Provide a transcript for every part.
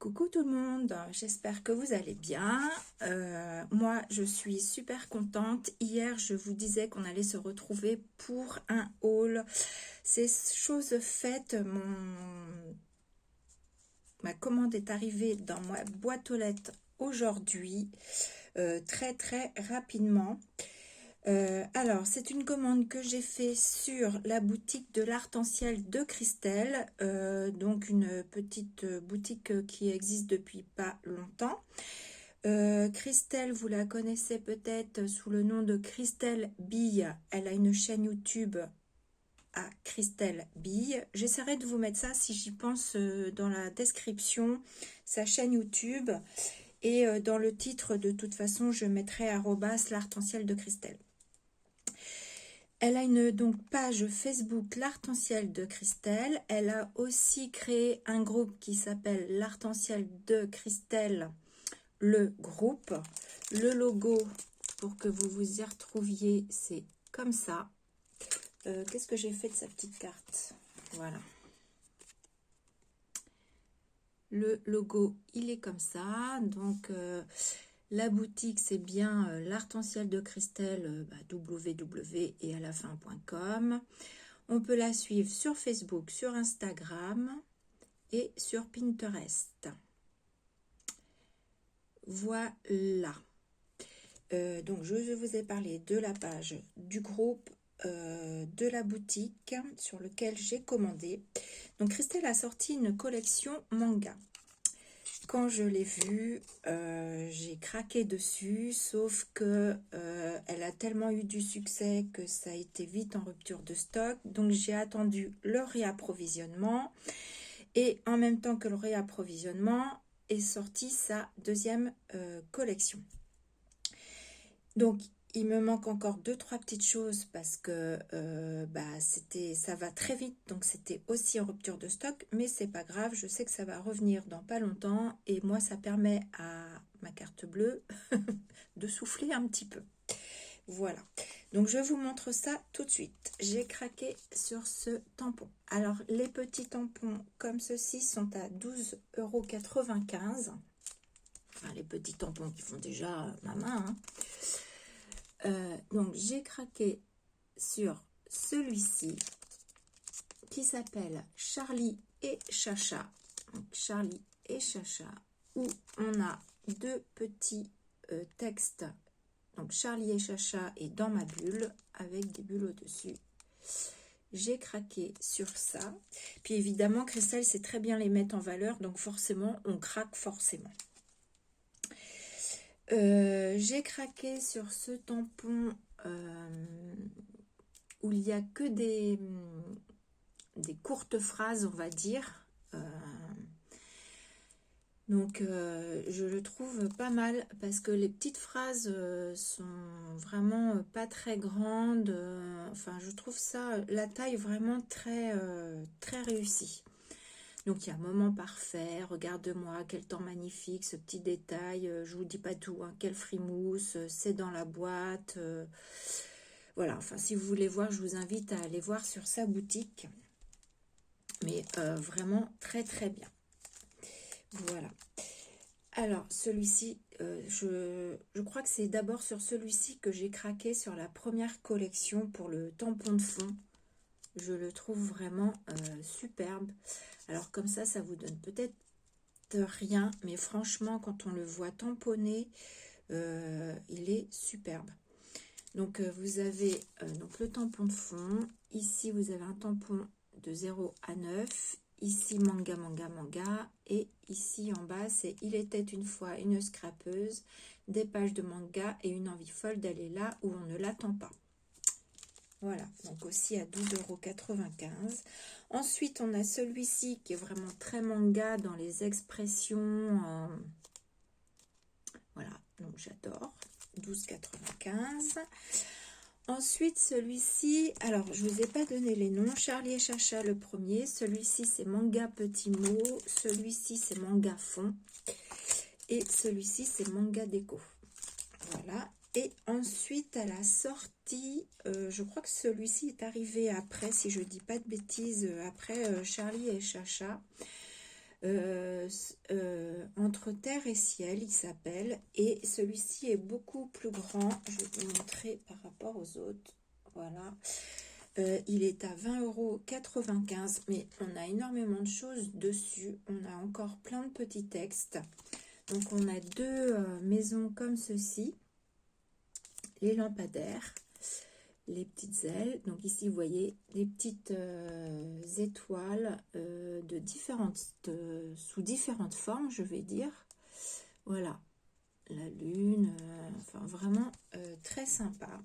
Coucou tout le monde, j'espère que vous allez bien. Moi, je suis super contente. Hier, je vous disais qu'on allait se retrouver pour un haul. C'est chose faite, ma commande est arrivée dans ma boîte aux lettres aujourd'hui, très rapidement. Alors, c'est une commande que j'ai fait sur la boutique de l'Arc-en-Ciel de Christelle, donc une petite boutique qui existe depuis pas longtemps. Christelle, vous la connaissez peut-être sous le nom de Christelle Bille. Elle a une chaîne YouTube à Christelle Bille. J'essaierai de vous mettre ça, si j'y pense, dans la description, sa chaîne YouTube. Et dans le titre, de toute façon, je mettrai @ l'Arc-en-Ciel de Christelle. Elle a une page Facebook l'Arc-en-Ciel de Christelle. Elle a aussi créé un groupe qui s'appelle l'Arc-en-Ciel de Christelle, le groupe. Le logo, pour que vous vous y retrouviez, c'est comme ça. Qu'est-ce que j'ai fait de sa petite carte? Voilà. Le logo, il est comme ça. Donc, la boutique, c'est bien l'Arc-en-Ciel de Christelle, www et à la fin.com. On peut la suivre sur Facebook, sur Instagram et sur Pinterest. Voilà. Donc, je vous ai parlé de la page du groupe, de la boutique sur lequel j'ai commandé. Donc, Christelle a sorti une collection manga. Quand je l'ai vue, j'ai craqué dessus, sauf que elle a tellement eu du succès que ça a été vite en rupture de stock. Donc j'ai attendu le réapprovisionnement et en même temps que le réapprovisionnement est sortie sa deuxième collection. Donc il me manque encore 2-3 petites choses parce que ça va très vite, donc c'était aussi en rupture de stock, mais c'est pas grave, je sais que ça va revenir dans pas longtemps et moi ça permet à ma carte bleue de souffler un petit peu. Voilà, donc je vous montre ça tout de suite. J'ai craqué sur ce tampon. Alors les petits tampons comme ceci sont à 12,95 €. Enfin, les petits tampons qui font déjà ma main, hein. Donc j'ai craqué sur celui-ci qui s'appelle Charlie et Chacha. Donc, Charlie et Chacha, où on a deux petits textes. Donc Charlie et Chacha est dans ma bulle avec des bulles au-dessus. J'ai craqué sur ça. Puis évidemment, Christelle sait très bien les mettre en valeur, donc forcément, on craque forcément. J'ai craqué sur ce tampon où il n'y a que des courtes phrases, on va dire. Donc, je le trouve pas mal parce que les petites phrases sont vraiment pas très grandes. Enfin, je trouve ça, la taille vraiment très réussie. Donc, il y a un moment parfait, regarde-moi, quel temps magnifique, ce petit détail, je vous dis pas tout, hein, quel frimousse, c'est dans la boîte. Voilà, enfin, si vous voulez voir, je vous invite à aller voir sur sa boutique. Mais vraiment très bien. Voilà. Alors, celui-ci, je crois que c'est d'abord sur celui-ci que j'ai craqué sur la première collection pour le tampon de fond. Je le trouve vraiment superbe. Alors comme ça vous donne peut-être rien, mais franchement, quand on le voit tamponné, il est superbe. Donc vous avez donc le tampon de fond. Ici, vous avez un tampon de 0 à 9. Ici, manga. Et ici, en bas, c'est Il était une fois une scrapeuse, des pages de manga et une envie folle d'aller là où on ne l'attend pas. Voilà, donc aussi à 12,95 €. Ensuite, on a celui-ci qui est vraiment très manga dans les expressions. Voilà, donc j'adore. 12,95 €. Ensuite, celui-ci, alors je vous ai pas donné les noms. Charlie et Chacha, le premier. Celui-ci, c'est manga petit mot. Celui-ci, c'est manga fond. Et celui-ci, c'est manga déco. Voilà. Et ensuite, à la sortie, je crois que celui-ci est arrivé après, si je dis pas de bêtises, après Charlie et Chacha. Entre terre et ciel, il s'appelle. Et celui-ci est beaucoup plus grand. Je vais vous montrer par rapport aux autres. Voilà. Il est à 20,95 €. Mais on a énormément de choses dessus. On a encore plein de petits textes. Donc on a deux maisons comme ceci. Les lampadaires. Les petites ailes. Donc ici, vous voyez les petites étoiles de sous différentes formes, je vais dire. Voilà, la lune, enfin vraiment très sympa.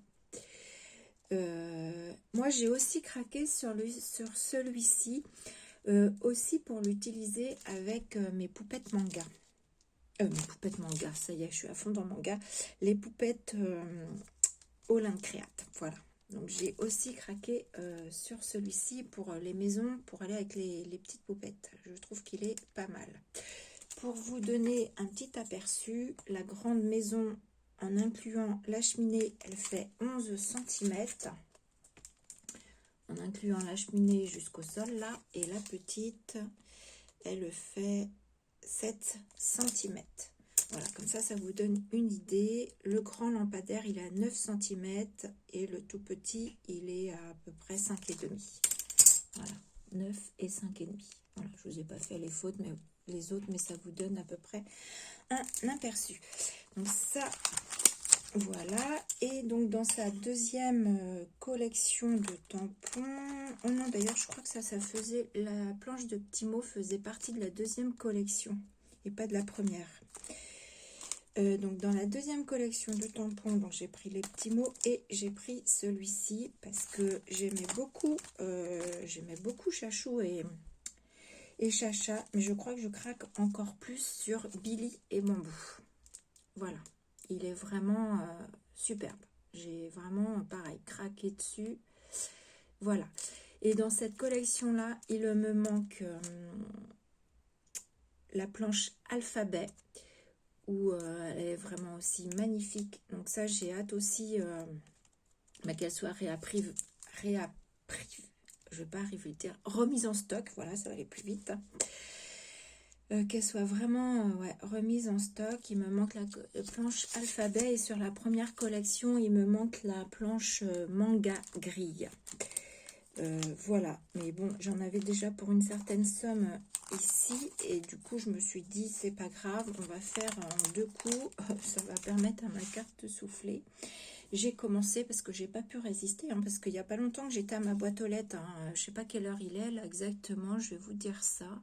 Moi, j'ai aussi craqué sur celui-ci, aussi pour l'utiliser avec mes poupettes manga. Mes poupettes manga, ça y est, je suis à fond dans manga. Les poupettes Olympe Créate, voilà. Donc j'ai aussi craqué sur celui-ci pour les maisons, pour aller avec les petites poupettes. Je trouve qu'il est pas mal. Pour vous donner un petit aperçu, la grande maison, en incluant la cheminée, elle fait 11 cm. En incluant la cheminée jusqu'au sol là. Et la petite, elle fait 7 cm. Voilà, comme ça vous donne une idée. Le grand lampadaire, il est à 9 cm et le tout petit, il est à peu près 5,5. Voilà, 9 et 5,5. Voilà, je vous ai pas fait les fautes, mais les autres, mais ça vous donne à peu près un aperçu. Donc ça, voilà. Et donc dans sa deuxième collection de tampons, oh non, d'ailleurs, je crois que ça faisait, la planche de petits mots faisait partie de la deuxième collection et pas de la première. Donc dans la deuxième collection de tampons, donc j'ai pris les petits mots et j'ai pris celui-ci parce que j'aimais beaucoup Chachou et Chacha, mais je crois que je craque encore plus sur Billy et Bambou. Voilà, il est vraiment superbe. J'ai vraiment pareil craqué dessus. Voilà. Et dans cette collection là, il me manque la planche alphabet, où elle est vraiment aussi magnifique. Donc ça, j'ai hâte aussi qu'elle soit je vais pas arriver à le dire, remise en stock. Voilà, ça va aller plus vite. Qu'elle soit vraiment remise en stock. Il me manque la planche alphabet et sur la première collection, il me manque la planche manga grille. Voilà, mais bon, j'en avais déjà pour une certaine somme ici et du coup je me suis dit c'est pas grave, on va faire en deux coups, ça va permettre à ma carte de souffler. J'ai commencé parce que j'ai pas pu résister, hein, parce qu'il n'y a pas longtemps que j'étais à ma boîte aux lettres, hein, je sais pas quelle heure il est là exactement, je vais vous dire ça,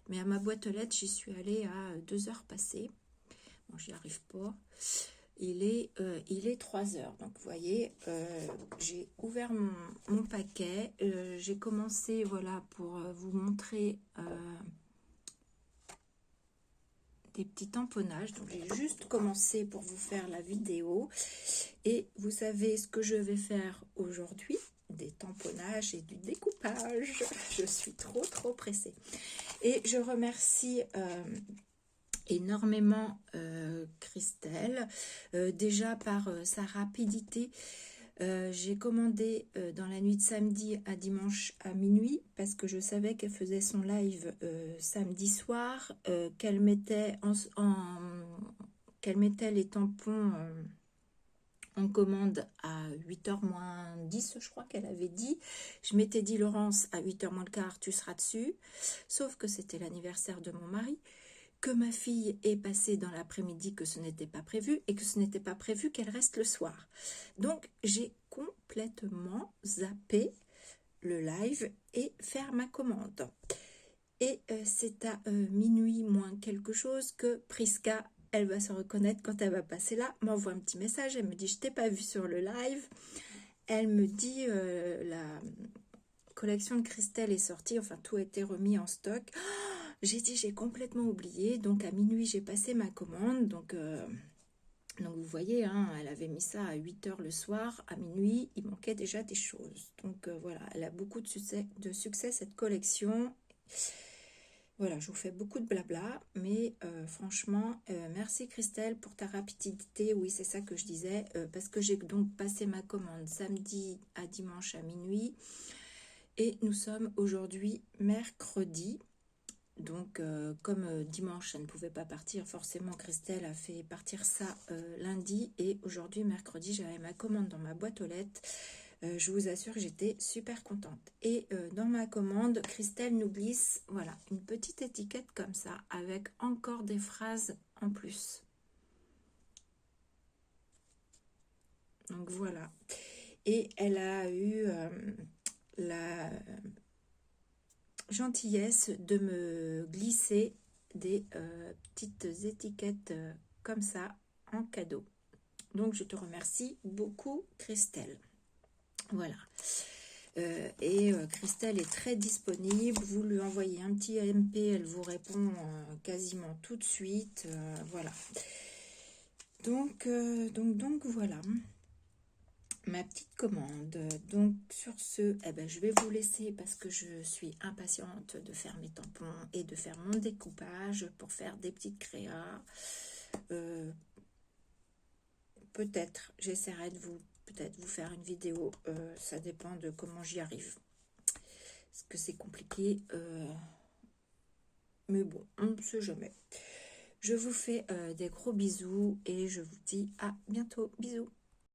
mais à ma boîte aux lettres j'y suis allée à 2 heures passées. Bon, j'y arrive pas. Il est 3 heures. Donc, vous voyez, j'ai ouvert mon paquet. J'ai commencé, voilà, pour vous montrer des petits tamponnages. Donc, j'ai juste commencé pour vous faire la vidéo. Et vous savez ce que je vais faire aujourd'hui? Des tamponnages et du découpage. Je suis trop pressée. Et je remercie énormément Christelle, déjà par sa rapidité. J'ai commandé dans la nuit de samedi à dimanche à minuit parce que je savais qu'elle faisait son live samedi soir, qu'elle mettait qu'elle mettait les tampons en commande à 8h moins 10, je crois qu'elle avait dit. Je m'étais dit, Laurence, à 8h moins le quart, tu seras dessus. Sauf que c'était l'anniversaire de mon mari, que ma fille est passée dans l'après-midi, que ce n'était pas prévu, et que ce n'était pas prévu qu'elle reste le soir. Donc, j'ai complètement zappé le live et faire ma commande. Et c'est à minuit moins quelque chose que Prisca, elle va se reconnaître quand elle va passer là, m'envoie un petit message, elle me dit « Je t'ai pas vu sur le live ». Elle me dit la collection de Christelle est sortie, enfin tout a été remis en stock. J'ai dit, j'ai complètement oublié. Donc, à minuit, j'ai passé ma commande. Donc vous voyez, hein, elle avait mis ça à 8h le soir. À minuit, il manquait déjà des choses. Donc, voilà, elle a beaucoup de succès, cette collection. Voilà, je vous fais beaucoup de blabla. Mais franchement, merci Christelle pour ta rapidité. Oui, c'est ça que je disais. Parce que j'ai donc passé ma commande samedi à dimanche à minuit. Et nous sommes aujourd'hui mercredi. Donc, comme dimanche, ça ne pouvait pas partir, forcément, Christelle a fait partir ça lundi. Et aujourd'hui, mercredi, j'avais ma commande dans ma boîte aux lettres. Je vous assure que j'étais super contente. Et dans ma commande, Christelle nous glisse, voilà, une petite étiquette comme ça, avec encore des phrases en plus. Donc, voilà. Et elle a eu la gentillesse de me glisser des petites étiquettes comme ça en cadeau. Donc je te remercie beaucoup, Christelle. Voilà. Christelle est très disponible. Vous lui envoyez un petit MP, elle vous répond quasiment tout de suite. Voilà. Donc voilà ma petite commande. Donc sur ce, eh ben, je vais vous laisser parce que je suis impatiente de faire mes tampons et de faire mon découpage pour faire des petites créas. Peut-être j'essaierai de vous faire une vidéo, ça dépend de comment j'y arrive, parce que c'est compliqué, mais bon, on ne sait jamais. Je vous fais des gros bisous et je vous dis à bientôt. Bisous.